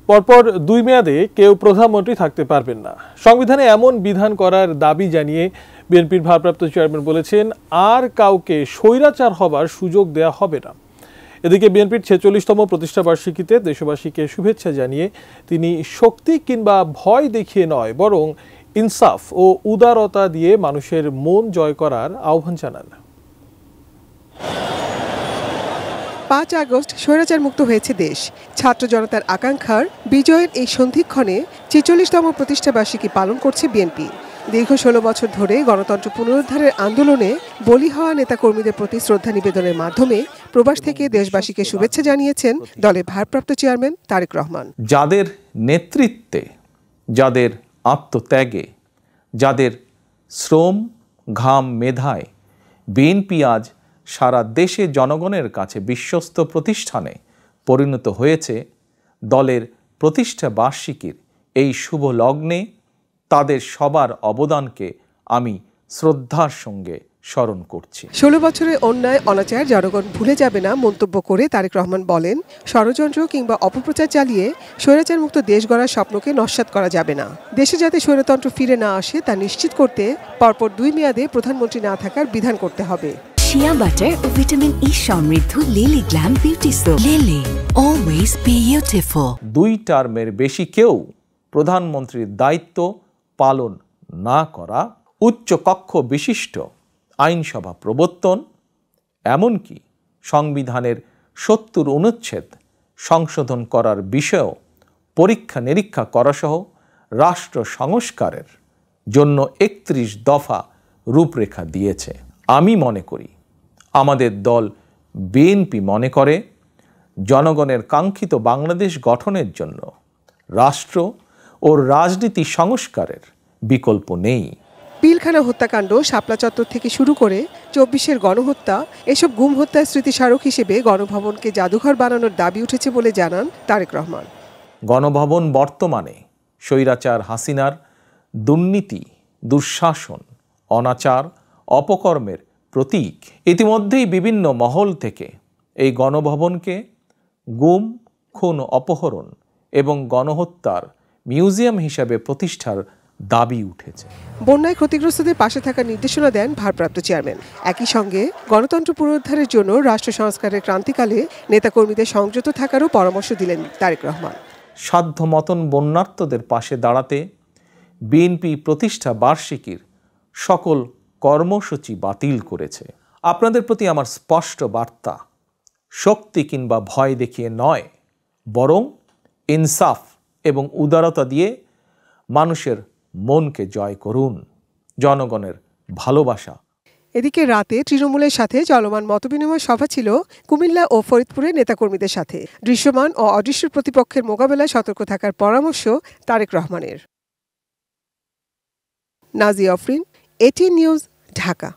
পরপর 2 মেয়াদে কেউ প্রধানমন্ত্রী থাকতে পারবেন না। সংবিধানে এমন বিধান করার দাবি জানিয়ে বিএনপির ভারপ্রাপ্ত চেয়ারম্যান বলেছেন, আর কাউকে স্বৈরাচার হবার সুযোগ দেয়া হবে না। এদিকে বিএনপির 46তম প্রতিষ্ঠাবার্ষিকীতে দেশবাসীকে শুভেচ্ছা জানিয়ে তিনি শক্তি কিংবা ভয় দেখিয়ে নয়, বরং ইনসাফ ও উদারতা দিয়ে মানুষের মন জয় করার আহ্বান জানান। 5 আগস্ট স্বৈরাচার মুক্ত হয়েছে দেশ। ছাত্র জনতার আকাঙ্ক্ষার বিজয়ের এই সন্ধিক্ষণে 46তম প্রতিষ্ঠাবার্ষিকী পালন করছে বিএনপি। দীর্ঘ 16 বছর ধরে গণতন্ত্র পুনরুদ্ধারের আন্দোলনে বলি হওয়া নেতাকর্মীদের প্রতি শ্রদ্ধা নিবেদনের মাধ্যমে প্রবাস থেকে দেশবাসীকে শুভেচ্ছা জানিয়েছেন দলের ভারপ্রাপ্ত চেয়ারম্যান তারেক রহমান। যাদের নেতৃত্বে, যাদের আত্মত্যাগে, যাদের শ্রম, ঘাম, মেধায় বিএনপি আজ সারা দেশে জনগণের কাছে বিশ্বস্ত প্রতিষ্ঠানে পরিণত হয়েছে, দলের প্রতিষ্ঠা বার্ষিকীর এই শুভ লগ্নে তাদের সবার অবদানকে আমি শ্রদ্ধার সঙ্গে স্মরণ করছি। 16 বছরের অন্যায় অনাচার জনগণ ভুলে যাবে না মন্তব্য করে তারেক রহমান বলেন, ষড়যন্ত্র কিংবা অপপ্রচার চালিয়ে স্বৈরাচার মুক্ত দেশ গড়ার স্বপ্নকে নস্যাৎ করা যাবে না। দেশে যাতে স্বৈরতন্ত্র ফিরে না আসে তা নিশ্চিত করতে পরপর 2 মেয়াদে প্রধানমন্ত্রী না থাকার বিধান করতে হবে। শিয়া বাটার ও ভিটামিন ই সমৃদ্ধ lily glam beauty soap. Lily, always beautiful. 2 টার্মের বেশি কেউ প্রধানমন্ত্রীর দায়িত্ব পালন না করা, উচ্চ কক্ষ বিশিষ্ট আইনসভা প্রবর্তন, এমনকি সংবিধানের 70 অনুচ্ছেদ সংশোধন করার বিষয়েও পরীক্ষা নিরীক্ষা করাসহ রাষ্ট্র সংস্কারের জন্য 31 দফা রূপরেখা দিয়েছে। আমি মনে করি, আমাদের দল বিএনপি মনে করে, জনগণের কাঙ্ক্ষিত বাংলাদেশ গঠনের জন্য রাষ্ট্র ও রাজনীতি সংস্কারের বিকল্প নেই। পিলখানা হত্যাকাণ্ড, শাপলা চত্বর থেকে শুরু করে 24-এর গণহত্যা, এসব গুম হত্যার স্মৃতিস্মারক হিসেবে গণভবনকে জাদুঘর বানানোর দাবি উঠেছে বলে জানান তারেক রহমান। গণভবন বর্তমানে স্বৈরাচার হাসিনার দুর্নীতি, দুঃশাসন, অনাচার, অপকর্মের প্রতীক। ইতিমধ্যেই বিভিন্ন মহল থেকে এই গণভবনকে গুম, খুন, অপহরণ এবং গণহত্যার মিউজিয়াম হিসাবে প্রতিষ্ঠার দাবি উঠেছে। বন্যায় ক্ষতিগ্রস্তদের পাশে থাকার নির্দেশনা দেন ভারপ্রাপ্ত চেয়ারম্যান। একই সঙ্গে গণতন্ত্র পুনরুদ্ধারের জন্য রাষ্ট্র সংস্কারের ক্রান্তিকালে নেতাকর্মীদের সংযত থাকারও পরামর্শ দিলেন তারেক রহমান। সাধ্য মতন বন্যার্তদের পাশে দাঁড়াতে বিএনপি প্রতিষ্ঠা বার্ষিকীর সকল কর্মসূচি বাতিল করেছে। আপনাদের প্রতি আমার স্পষ্ট বার্তা, শক্তি কিংবা ভয় দেখিয়ে নয়, বরং ইনসাফ এবং উদারতা দিয়ে মানুষের মনকে জয় করুন। জনগণের ভালোবাসা। এদিকে রাতে তৃণমূলের সাথে চলমান মতবিনিময় সভা ছিল কুমিল্লা ও ফরিদপুরের নেতাকর্মীদের সাথে। দৃশ্যমান ও অদৃশ্য প্রতিপক্ষের মোকাবেলায় সতর্ক থাকার পরামর্শ তারেক রহমানের। Nazia Afrin, ATN news, Dhaka.